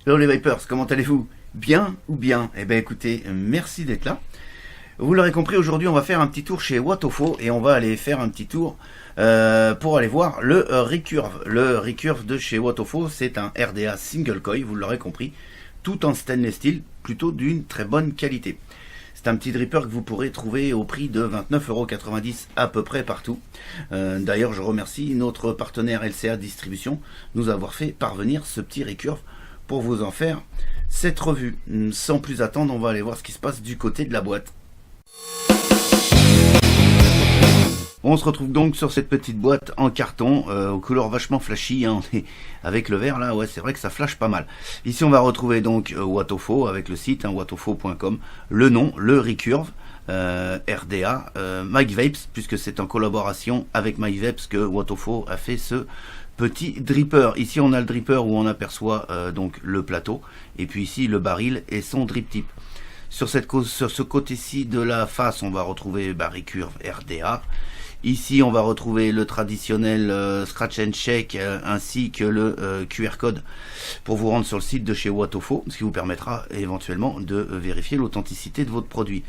Hello les Vipers, comment allez-vous? Bien ou bien? Eh bien écoutez, merci d'être là. Vous l'aurez compris, aujourd'hui on va faire un petit tour chez Wotofo et on va aller faire un petit tour pour aller voir le Recurve. Le Recurve de chez Wotofo, c'est un RDA single coil, vous l'aurez compris, tout en stainless steel, plutôt d'une très bonne qualité. C'est un petit dripper que vous pourrez trouver au prix de 29,90 € à peu près partout. D'ailleurs, je remercie notre partenaire LCA Distribution de nous avoir fait parvenir ce petit Recurve pour vous en faire cette revue. Sans plus attendre, on va aller voir ce qui se passe du côté de la boîte. On se retrouve donc sur cette petite boîte en carton aux couleurs vachement flashy, hein. Avec le verre là, ouais, c'est vrai que ça flash pas mal. Ici on va retrouver donc Wotofo avec le site, hein, wotofo.com, le nom, le Recurve, RDA, Mike Vapes, puisque c'est en collaboration avec Mike Vapes que Wotofo a fait ce petit dripper. Ici on a le dripper où on aperçoit donc le plateau, et puis ici le baril et son drip tip. Sur ce côté-ci de la face, on va retrouver Recurve RDA. Ici, on va retrouver le traditionnel scratch and check ainsi que le QR code pour vous rendre sur le site de chez Wotofo, ce qui vous permettra éventuellement de vérifier l'authenticité de votre produit.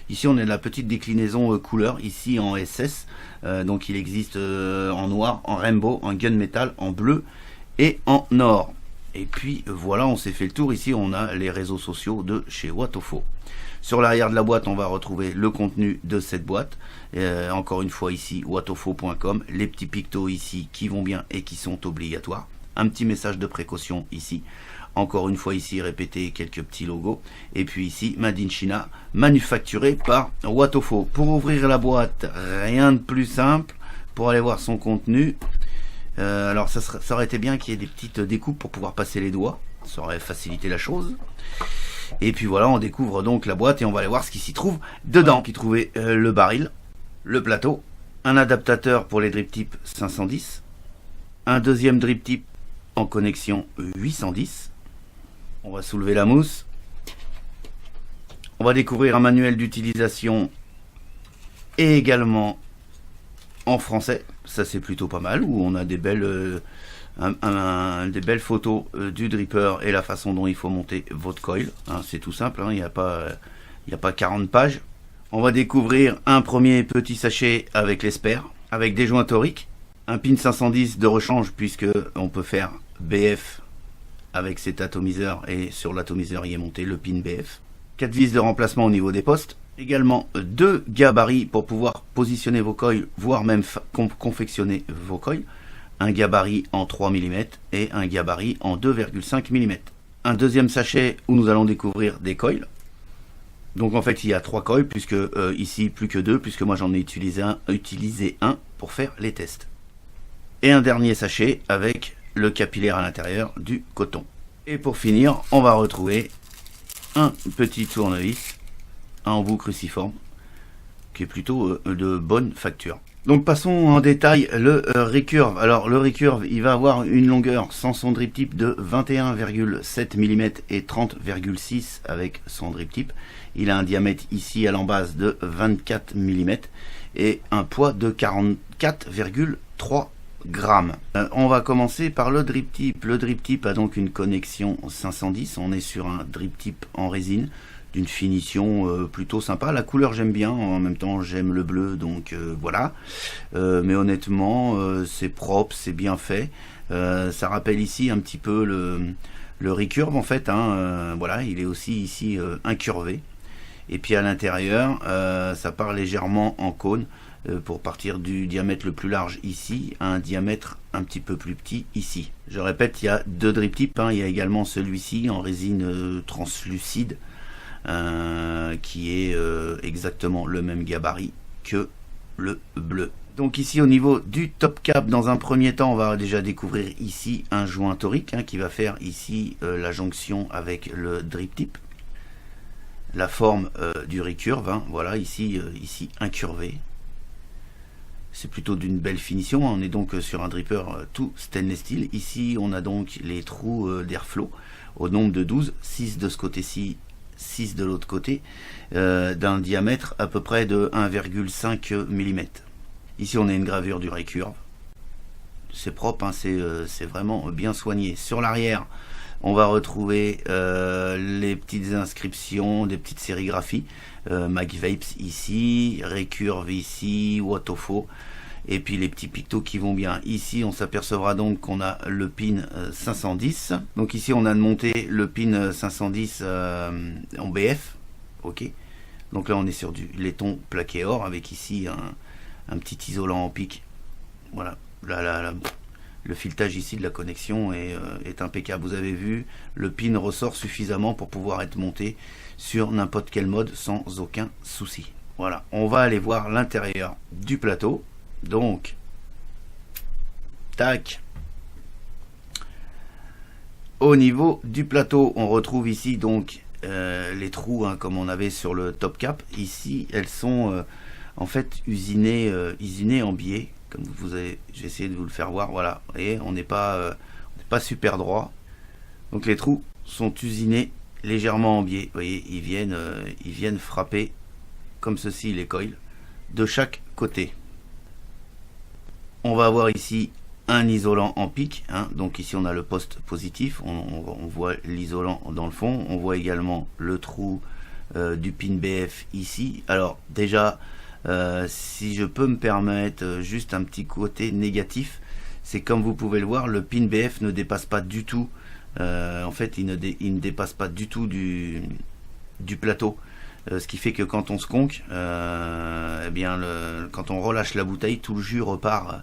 Ici, on a la petite déclinaison couleur, ici en SS. Donc, il existe en noir, en rainbow, en gunmetal, en bleu et en or. Et puis voilà, on s'est fait le tour. Ici, on a les réseaux sociaux de chez Wotofo. Sur l'arrière de la boîte, on va retrouver le contenu de cette boîte. Encore une fois ici, wotofo.com. Les petits pictos ici qui vont bien et qui sont obligatoires. Un petit message de précaution ici. Encore une fois ici, répéter quelques petits logos. Et puis ici, Made in China, manufacturé par Wotofo. Pour ouvrir la boîte, rien de plus simple. Pour aller voir son contenu, alors ça aurait été bien qu'il y ait des petites découpes pour pouvoir passer les doigts. Ça aurait facilité la chose. Et puis voilà, on découvre donc la boîte et on va aller voir ce qui s'y trouve dedans. Qui trouvait le baril, le plateau, un adaptateur pour les drip tips 510, un deuxième drip tip en connexion 810. On va soulever la mousse. On va découvrir un manuel d'utilisation et également en français. Ça c'est plutôt pas mal, où on a des belles des belles photos du dripper et la façon dont il faut monter votre coil, hein, c'est tout simple, hein, il n'y a pas 40 pages. On va découvrir un premier petit sachet avec l'Esper, avec des joints toriques, un pin 510 de rechange puisque on peut faire BF avec cet atomiseur, et sur l'atomiseur il est monté le pin BF. 4 vis de remplacement au niveau des postes, également 2 gabarits pour pouvoir positionner vos coils, voire même confectionner vos coils. Un gabarit en 3 mm et un gabarit en 2,5 mm. Un deuxième sachet où nous allons découvrir des coils. Donc en fait il y a 3 coils, puisque ici plus que 2, puisque moi j'en ai utilisé un pour faire les tests. Et un dernier sachet avec le capillaire à l'intérieur du coton. Et pour finir, on va retrouver un petit tournevis, un embout cruciforme, qui est plutôt de bonne facture. Donc passons en détail le Recurve. Alors le Recurve, il va avoir une longueur sans son drip tip de 21,7 mm et 30,6 avec son drip tip. Il a un diamètre ici à l'embase de 24 mm et un poids de 44,3 grammes. On va commencer par le drip tip. Le drip tip a donc une connexion 510. On est sur un drip tip en résine d'une finition plutôt sympa. La couleur j'aime bien, en même temps j'aime le bleu, donc voilà. Mais honnêtement c'est propre, c'est bien fait. Ça rappelle ici un petit peu le Recurve en fait, hein. Voilà, il est aussi ici incurvé. Et puis à l'intérieur ça part légèrement en cône pour partir du diamètre le plus large ici à un diamètre un petit peu plus petit ici. Je répète, il y a 2 drip tips, hein. Il y a également celui-ci en résine translucide, qui est exactement le même gabarit que le bleu. Donc ici au niveau du top cap, dans un premier temps on va déjà découvrir ici un joint torique, hein, qui va faire ici la jonction avec le drip tip, la forme du Recurve, hein, voilà, ici incurvé. C'est plutôt d'une belle finition. On est donc sur un dripper tout stainless steel. Ici on a donc les trous d'airflow au nombre de 12, 6 de ce côté-ci, 6 de l'autre côté, d'un diamètre à peu près de 1,5 mm. Ici on a une gravure du Recurve. C'est propre, hein, c'est vraiment bien soigné. Sur l'arrière, On va retrouver les petites inscriptions, des petites sérigraphies. MagVapes ici, Recurve ici, Watofo. Et puis les petits pictos qui vont bien. Ici, on s'apercevra donc qu'on a le pin 510. Donc ici, on a monté le pin 510 en BF. Ok. Donc là, on est sur du laiton plaqué or avec ici un petit isolant en pic. Voilà. Là, le filetage ici de la connexion est impeccable. Vous avez vu, le pin ressort suffisamment pour pouvoir être monté sur n'importe quel mode sans aucun souci. Voilà. On va aller voir l'intérieur du plateau. Donc, tac. Au niveau du plateau, on retrouve ici donc les trous comme on avait sur le top cap. Ici, elles sont en fait usinées en biais. Comme vous avez, j'ai essayé de vous le faire voir. Voilà, et on n'est pas super droit. Donc les trous sont usinés légèrement en biais. Vous voyez, ils viennent frapper comme ceci les coils de chaque côté. On va avoir ici un isolant en pic, donc ici on a le poste positif, on voit l'isolant dans le fond, on voit également le trou du pin BF ici. Alors déjà, si je peux me permettre juste un petit côté négatif, c'est comme vous pouvez le voir, le pin BF ne dépasse pas du tout, en fait il ne dépasse pas du tout du plateau. Ce qui fait que quand on se conque, eh bien quand on relâche la bouteille, tout le jus repart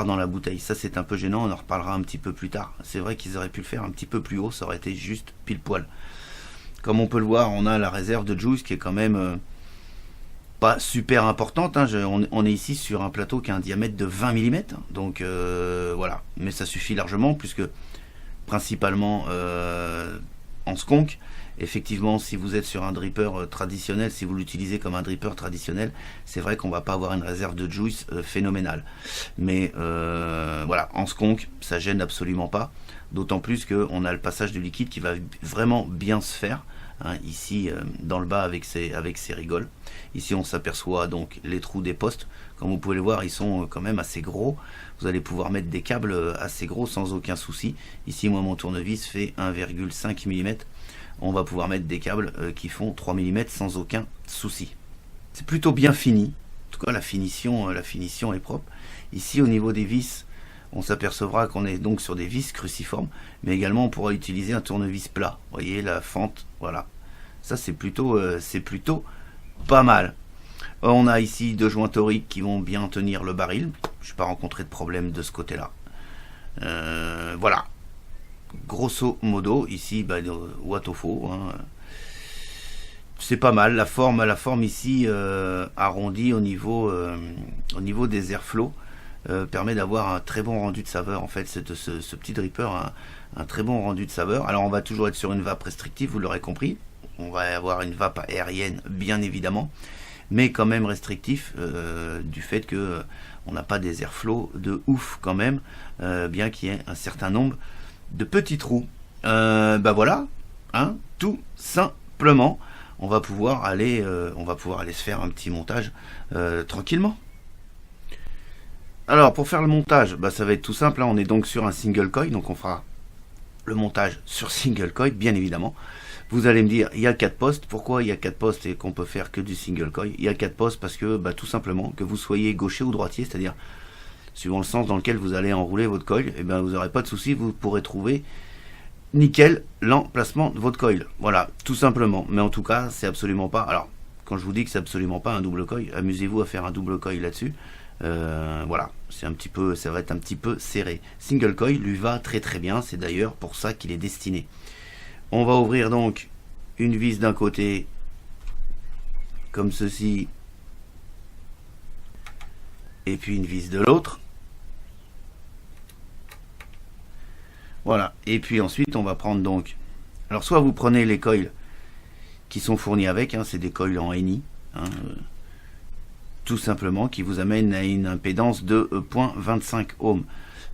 dans la bouteille. Ça c'est un peu gênant, on en reparlera un petit peu plus tard. C'est vrai qu'ils auraient pu le faire un petit peu plus haut, ça aurait été juste pile poil. Comme on peut le voir, on a la réserve de juice qui est quand même pas super importante. On est ici sur un plateau qui a un diamètre de 20 mm. Donc voilà, mais ça suffit largement puisque principalement en skunk. Effectivement, si vous êtes sur un dripper traditionnel, si vous l'utilisez comme un dripper traditionnel, c'est vrai qu'on va pas avoir une réserve de juice phénoménale. Mais voilà, en skunk, ça gêne absolument pas. D'autant plus qu'on a le passage de liquide qui va vraiment bien se faire. Ici, dans le bas avec ses rigoles. Ici, on s'aperçoit donc les trous des postes. Comme vous pouvez le voir, ils sont quand même assez gros. Vous allez pouvoir mettre des câbles assez gros sans aucun souci. Ici, moi, mon tournevis fait 1,5 mm. On va pouvoir mettre des câbles qui font 3 mm sans aucun souci. C'est plutôt bien fini. En tout cas, la finition est propre. Ici, au niveau des vis, on s'apercevra qu'on est donc sur des vis cruciformes, mais également on pourra utiliser un tournevis plat. Vous voyez la fente, voilà. Ça, c'est plutôt pas mal. On a ici deux joints toriques qui vont bien tenir le baril. Je n'ai pas rencontré de problème de ce côté-là. Voilà. Grosso modo, ici, Watofo. C'est pas mal. La forme ici arrondie au niveau des airflows permet d'avoir un très bon rendu de saveur. En fait, ce petit dripper a un très bon rendu de saveur. Alors, on va toujours être sur une vape restrictive, vous l'aurez compris. On va avoir une vape aérienne, bien évidemment, mais quand même restrictif du fait que on n'a pas des airflows de ouf quand même, bien qu'il y ait un certain nombre de petits trous. Voilà, tout simplement. On va pouvoir aller se faire un petit montage tranquillement. Alors pour faire le montage, ça va être tout simple. On est donc sur un single coil, donc on fera le montage sur single coil, bien évidemment. Vous allez me dire, il y a 4 postes. Pourquoi il y a 4 postes et qu'on peut faire que du single coil? Il y a 4 postes parce que tout simplement, que vous soyez gaucher ou droitier, c'est-à-dire suivant le sens dans lequel vous allez enrouler votre coil, vous n'aurez pas de souci, vous pourrez trouver nickel l'emplacement de votre coil. Voilà, tout simplement. Mais en tout cas, c'est absolument pas. Alors, quand je vous dis que c'est absolument pas un double coil, amusez-vous à faire un double coil là-dessus. Voilà, ça va être un petit peu serré. Single coil lui va très très bien, c'est d'ailleurs pour ça qu'il est destiné. On va ouvrir donc une vis d'un côté, comme ceci, et puis une vis de l'autre. Voilà, et puis ensuite on va prendre donc, alors soit vous prenez les coils qui sont fournis avec, c'est des coils en Ni, tout simplement, qui vous amènent à une impédance de 0.25 ohms.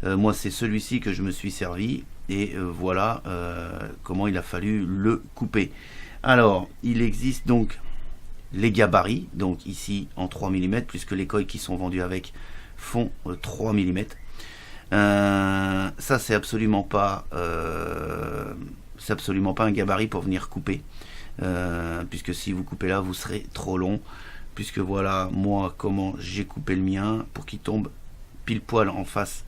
Moi c'est celui-ci que je me suis servi, et voilà comment il a fallu le couper. Alors il existe donc les gabarits, donc ici en 3 mm, puisque les coils qui sont vendus avec font 3 mm. Ça c'est absolument pas un gabarit pour venir couper, puisque si vous coupez là vous serez trop long, puisque voilà moi comment j'ai coupé le mien pour qu'il tombe pile poil en face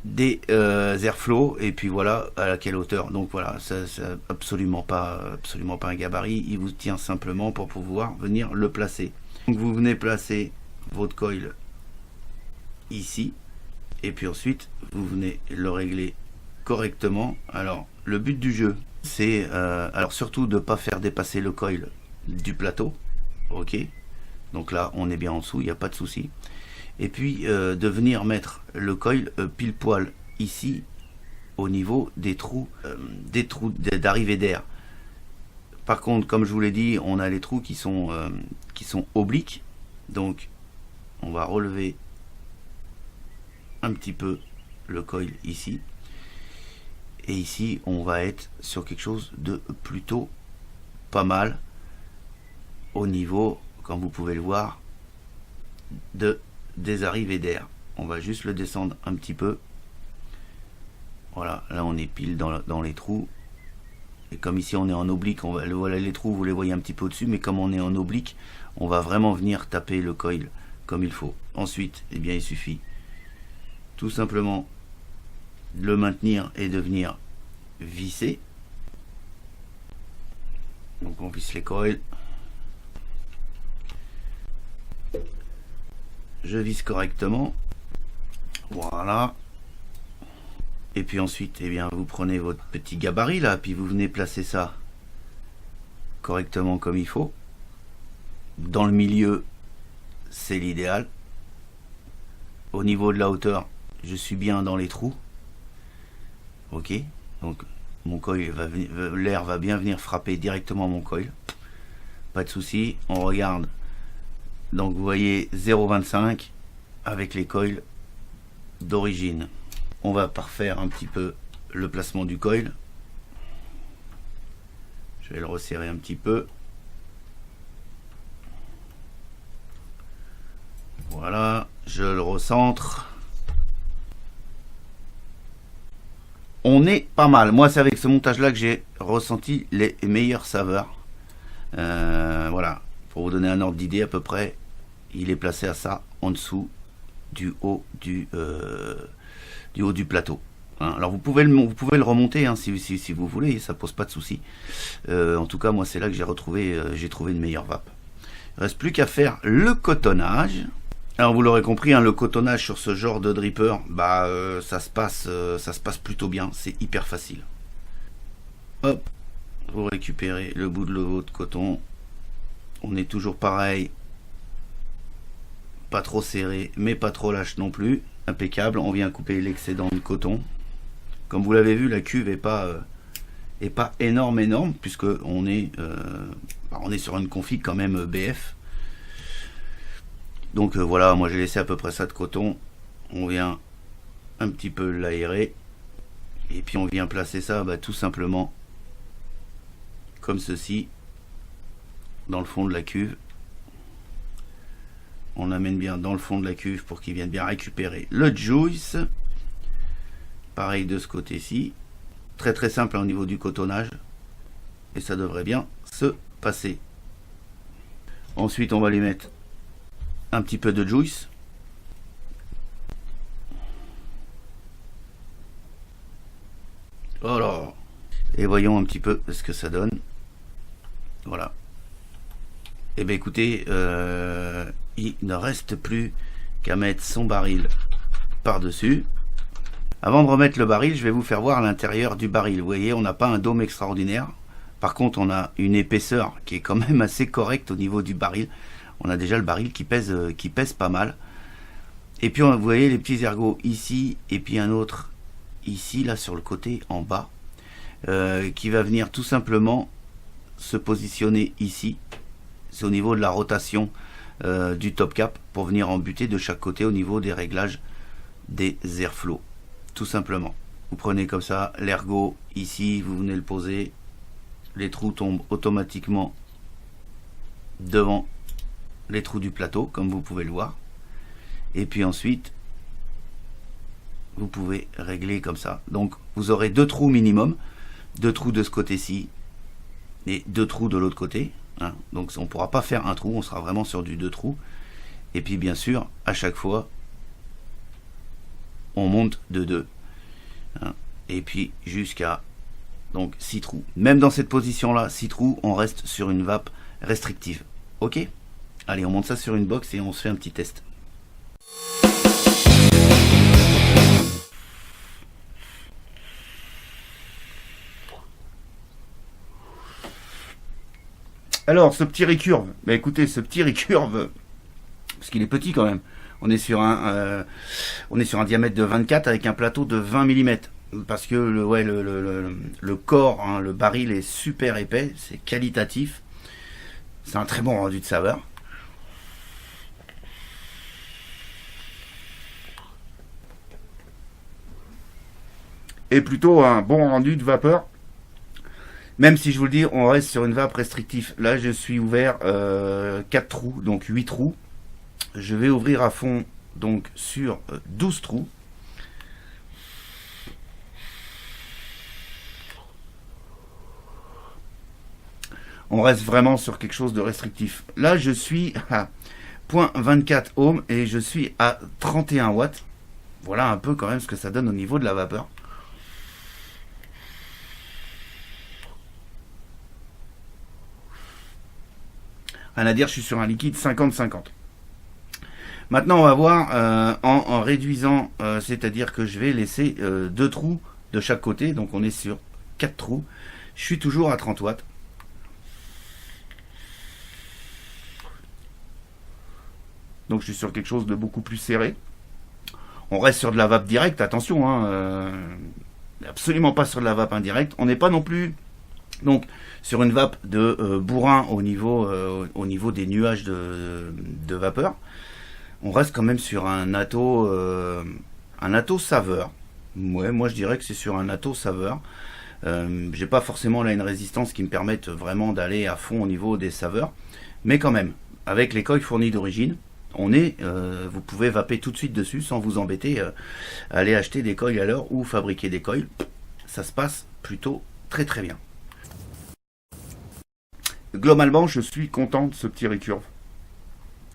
des airflow, et puis voilà à quelle hauteur. Donc voilà, ça c'est absolument pas un gabarit, il vous tient simplement pour pouvoir venir le placer. Donc vous venez placer votre coil ici, et puis ensuite vous venez le régler correctement. Alors le but du jeu c'est alors surtout de pas faire dépasser le coil du plateau, ok, donc là on est bien en dessous, il n'y a pas de souci. Et puis de venir mettre le coil pile poil ici au niveau des trous d'arrivée d'air. Par contre, comme je vous l'ai dit, on a les trous qui sont obliques, donc on va relever un petit peu le coil ici, et ici on va être sur quelque chose de plutôt pas mal au niveau, comme vous pouvez le voir, des arrivées d'air. On va juste le descendre un petit peu. Voilà, là on est pile dans les trous, et comme ici on est en oblique, voilà les trous, vous les voyez un petit peu au-dessus, mais comme on est en oblique, on va vraiment venir taper le coil comme il faut. Ensuite, eh bien il suffit tout simplement de le maintenir et de venir visser. Donc on visse les coils, je visse correctement, voilà. Et puis ensuite, eh bien, vous prenez votre petit gabarit là, puis vous venez placer ça correctement comme il faut. Dans le milieu, c'est l'idéal. Au niveau de la hauteur, je suis bien dans les trous. Ok, donc mon coil l'air va bien venir frapper directement mon coil. Pas de souci. On regarde. Donc vous voyez 0,25 avec les coils d'origine. On va parfaire un petit peu le placement du coil. Je vais le resserrer un petit peu. Voilà, je le recentre. On est pas mal. Moi, c'est avec ce montage-là que j'ai ressenti les meilleures saveurs. Voilà, pour vous donner un ordre d'idée à peu près, il est placé à ça, en dessous du haut du plateau. Hein, alors vous pouvez le remonter hein, si vous voulez, ça pose pas de souci. En tout cas, moi c'est là que j'ai trouvé une meilleure vape. Il reste plus qu'à faire le cotonnage. Alors vous l'aurez compris, hein, le cotonnage sur ce genre de dripper, bah ça se passe plutôt bien, c'est hyper facile. Hop, vous récupérez le bout de votre coton. On est toujours pareil, pas trop serré, mais pas trop lâche non plus. Impeccable, on vient couper l'excédent de coton. Comme vous l'avez vu, la cuve est pas énorme, puisque on est sur une config quand même BF. Donc voilà, moi j'ai laissé à peu près ça de coton. On vient un petit peu l'aérer, et puis on vient placer ça tout simplement comme ceci dans le fond de la cuve. On l'amène bien dans le fond de la cuve pour qu'il vienne bien récupérer le juice. Pareil de ce côté-ci. Très très simple au niveau du cotonnage. Et ça devrait bien se passer. Ensuite, on va lui mettre un petit peu de juice. Voilà. Et voyons un petit peu ce que ça donne. Voilà. Et bien écoutez, il ne reste plus qu'à mettre son baril par-dessus. Avant de remettre le baril, je vais vous faire voir l'intérieur du baril. Vous voyez, on n'a pas un dôme extraordinaire. Par contre, on a une épaisseur qui est quand même assez correcte au niveau du baril. On a déjà le baril qui pèse pas mal. Et puis, vous voyez les petits ergots ici, et puis un autre ici, là, sur le côté, en bas, qui va venir tout simplement se positionner ici. C'est au niveau de la rotation du top cap pour venir embuter de chaque côté au niveau des réglages des airflow, tout simplement. Vous prenez comme ça l'ergot ici, vous venez le poser, les trous tombent automatiquement devant les trous du plateau comme vous pouvez le voir, et puis ensuite vous pouvez régler comme ça. Donc vous aurez 2 trous minimum, 2 trous de ce côté-ci et 2 trous de l'autre côté. Hein. Donc on ne pourra pas faire un trou, on sera vraiment sur du 2 trous. Et puis bien sûr, à chaque fois, on monte de 2. Hein. Et puis jusqu'à donc 6 trous. Même dans cette position-là, 6 trous, on reste sur une vape restrictive. Ok? Allez, on monte ça sur une box et on se fait un petit test. Alors, ce petit recurve, bah écoutez, ce petit recurve, parce qu'il est petit quand même, on est sur un diamètre de 24 avec un plateau de 20 mm. Parce que le corps, hein, le baril est super épais, c'est qualitatif, c'est un très bon rendu de saveur. Et plutôt un bon rendu de vapeur. Même si je vous le dis, on reste sur une vape restrictive. Là, je suis ouvert 4 trous, donc 8 trous. Je vais ouvrir à fond donc sur 12 trous. On reste vraiment sur quelque chose de restrictif. Là, je suis à 0.24 ohms et je suis à 31 watts. Voilà un peu quand même ce que ça donne au niveau de la vapeur. Rien à dire, je suis sur un liquide 50-50. Maintenant, on va voir en réduisant, c'est-à-dire que je vais laisser 2 trous de chaque côté. Donc, on est sur 4 trous. Je suis toujours à 30 watts. Donc, je suis sur quelque chose de beaucoup plus serré. On reste sur de la vape directe, attention, hein, absolument pas sur de la vape indirecte. On n'est pas non plus donc sur une vape de bourrin au niveau des nuages de vapeur. On reste quand même sur un atto saveur. Ouais, moi je dirais que c'est sur un atto saveur. J'ai pas forcément là une résistance qui me permette vraiment d'aller à fond au niveau des saveurs, mais quand même, avec les coils fournis d'origine, vous pouvez vaper tout de suite dessus sans vous embêter à aller acheter des coils à l'heure ou fabriquer des coils. Ça se passe plutôt très très bien. Globalement, je suis content de ce petit recurve.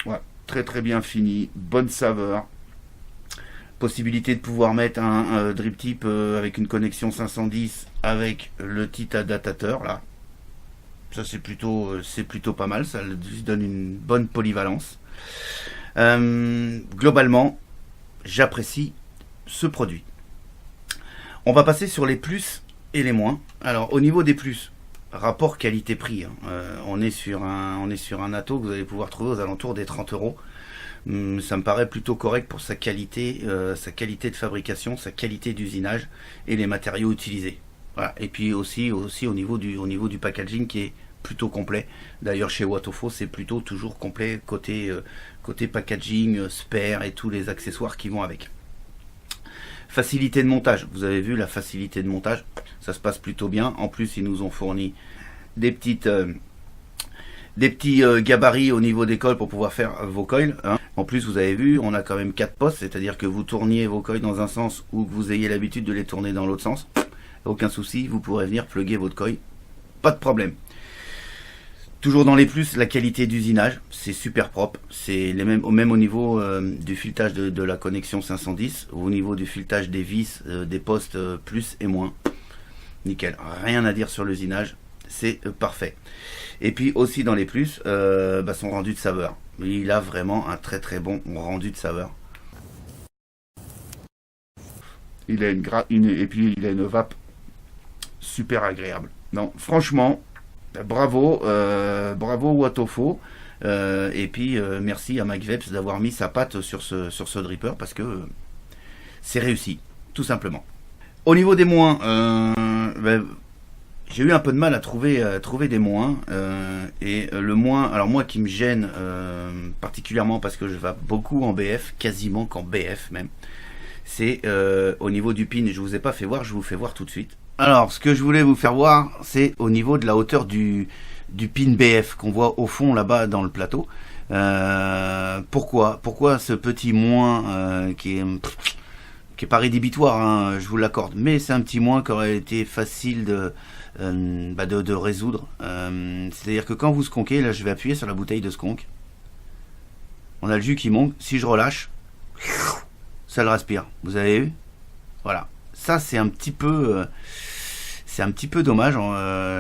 Ouais, très très bien fini, bonne saveur. Possibilité de pouvoir mettre un drip tip avec une connexion 510 avec le petit adaptateur là. Ça c'est plutôt pas mal, ça lui donne une bonne polyvalence. Globalement, j'apprécie ce produit. On va passer sur les plus et les moins. Alors au niveau des plus, rapport qualité-prix, hein. On est sur un atto que vous allez pouvoir trouver aux alentours des 30 €. Ça me paraît plutôt correct pour sa qualité de fabrication, sa qualité d'usinage et les matériaux utilisés. Voilà. Et puis aussi au niveau du packaging qui est plutôt complet. D'ailleurs chez Watofo c'est plutôt toujours complet côté packaging, spare et tous les accessoires qui vont avec. Facilité de montage, vous avez vu la facilité de montage, ça se passe plutôt bien. En plus ils nous ont fourni des petits gabarits au niveau des coils pour pouvoir faire vos coils, hein. En plus vous avez vu, on a quand même 4 postes, c'est-à-dire que vous tourniez vos coils dans un sens ou que vous ayez l'habitude de les tourner dans l'autre sens, aucun souci, vous pourrez venir plugger votre coil, pas de problème. Toujours dans les plus, la qualité d'usinage, c'est super propre, c'est même au niveau du filetage de la connexion 510, au niveau du filetage des vis, des postes plus et moins, nickel, rien à dire sur l'usinage, c'est parfait. Et puis aussi dans les plus, son rendu de saveur, il a vraiment un très très bon rendu de saveur. Il a et puis il a une vape super agréable. Non, franchement. Bravo Watofo, et puis merci à Mike Veps d'avoir mis sa patte sur ce dripper parce que c'est réussi, tout simplement. Au niveau des moins, j'ai eu un peu de mal à trouver des moins, et le moins, alors moi qui me gêne particulièrement parce que je vape beaucoup en BF, quasiment qu'en BF même, c'est au niveau du pin. Je vous ai pas fait voir, je vous fais voir tout de suite. Alors, ce que je voulais vous faire voir, c'est au niveau de la hauteur du pin BF qu'on voit au fond là-bas dans le plateau. Pourquoi ce petit moins qui qui est pas rédhibitoire, hein, je vous l'accorde, mais c'est un petit moins qui aurait été facile de résoudre. C'est-à-dire que quand vous skonkez, là je vais appuyer sur la bouteille de skonk, on a le jus qui monte, si je relâche, ça le respire, vous avez vu? Voilà, ça c'est un petit peu dommage.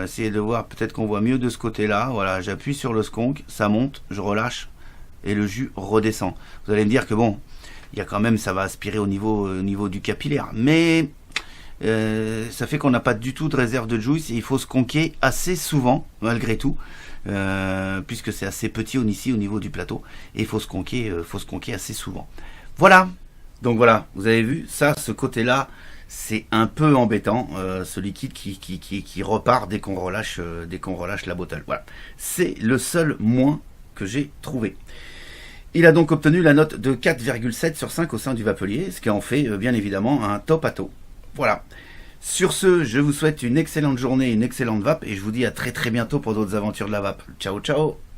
Essayez de voir, peut-être qu'on voit mieux de ce côté-là. Voilà, j'appuie sur le skonk, ça monte, je relâche et le jus redescend. Vous allez me dire que bon, il y a quand même, ça va aspirer au niveau du capillaire, mais ça fait qu'on n'a pas du tout de réserve de juice et il faut skonker assez souvent malgré tout, puisque c'est assez petit ici au niveau du plateau et il faut skonker assez souvent. Voilà. Donc voilà, vous avez vu, ça, ce côté-là, c'est un peu embêtant, ce liquide qui repart dès qu'on relâche la bottle. Voilà, c'est le seul moins que j'ai trouvé. Il a donc obtenu la note de 4,7 sur 5 au sein du Vapelier, ce qui en fait bien évidemment un top à taux. Voilà. Sur ce, je vous souhaite une excellente journée, une excellente vape, et je vous dis à très très bientôt pour d'autres aventures de la vape. Ciao ciao.